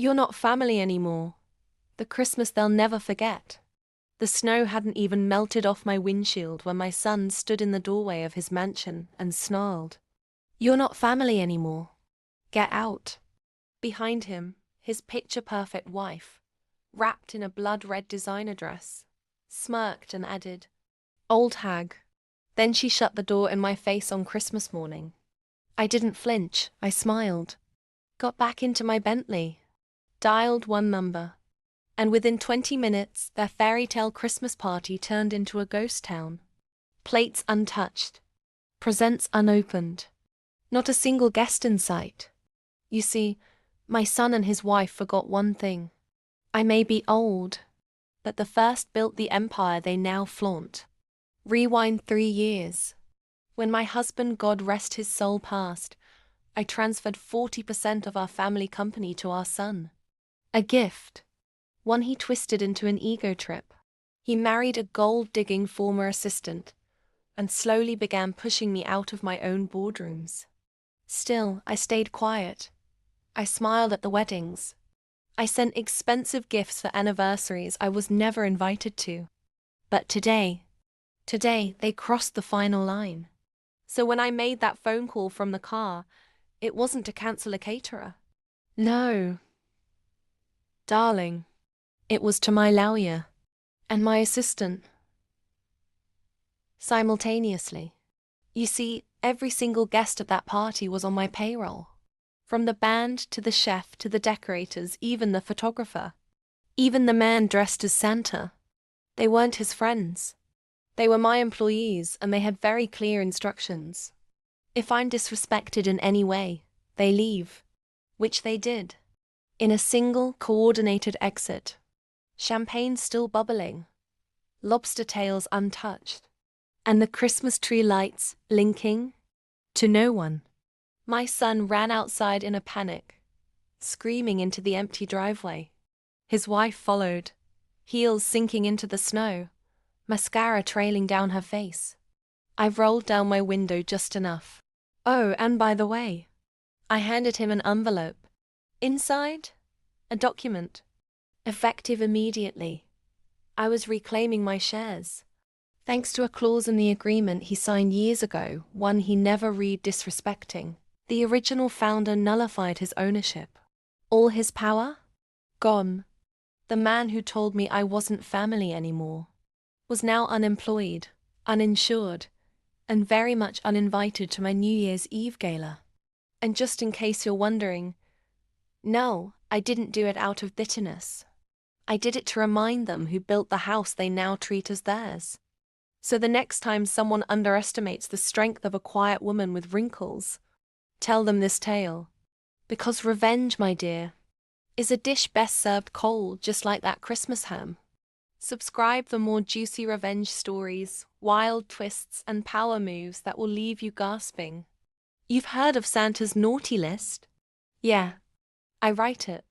You're not family anymore. The Christmas they'll never forget. The snow hadn't even melted off my windshield when my son stood in the doorway of his mansion and snarled, "You're not family anymore. Get out." Behind him, his picture-perfect wife, wrapped in a blood-red designer dress, smirked and added, "Old hag." Then she shut the door in my face on Christmas morning. I didn't flinch, I smiled, got back into my Bentley, dialed one number, and within 20 minutes their fairy tale Christmas party turned into a ghost town. Plates untouched, presents unopened, not a single guest in sight. You see, my son and his wife forgot one thing. I may be old, but the first built the empire they now flaunt. Rewind 3 years. When my husband, God rest his soul, passed, I transferred 40% of our family company to our son. A gift. One he twisted into an ego trip. He married a gold-digging former assistant and slowly began pushing me out of my own boardrooms. Still, I stayed quiet. I smiled at the weddings. I sent expensive gifts for anniversaries I was never invited to. But today, they crossed the final line. So when I made that phone call from the car, it wasn't to cancel a caterer. No, darling, it was to my lawyer and my assistant. Simultaneously. You see, every single guest at that party was on my payroll. From the band to the chef to the decorators, even the photographer. Even the man dressed as Santa. They weren't his friends. They were my employees, and they had very clear instructions. If I'm disrespected in any way, they leave. Which they did. In a single, coordinated exit. Champagne still bubbling. Lobster tails untouched. And the Christmas tree lights blinking to no one. My son ran outside in a panic, screaming into the empty driveway. His wife followed, heels sinking into the snow, mascara trailing down her face. I rolled down my window just enough. Oh, and by the way, I handed him an envelope. Inside, a document. Effective immediately. I was reclaiming my shares. Thanks to a clause in the agreement he signed years ago, one he never read disrespecting. The original founder nullified his ownership. All his power? Gone. The man who told me I wasn't family anymore was now unemployed, uninsured, and very much uninvited to my New Year's Eve gala. And just in case you're wondering, no, I didn't do it out of bitterness. I did it to remind them who built the house they now treat as theirs. So the next time someone underestimates the strength of a quiet woman with wrinkles, tell them this tale. Because revenge, my dear, is a dish best served cold, just like that Christmas ham. Subscribe for more juicy revenge stories, wild twists, and power moves that will leave you gasping. You've heard of Santa's naughty list? Yeah, I write it.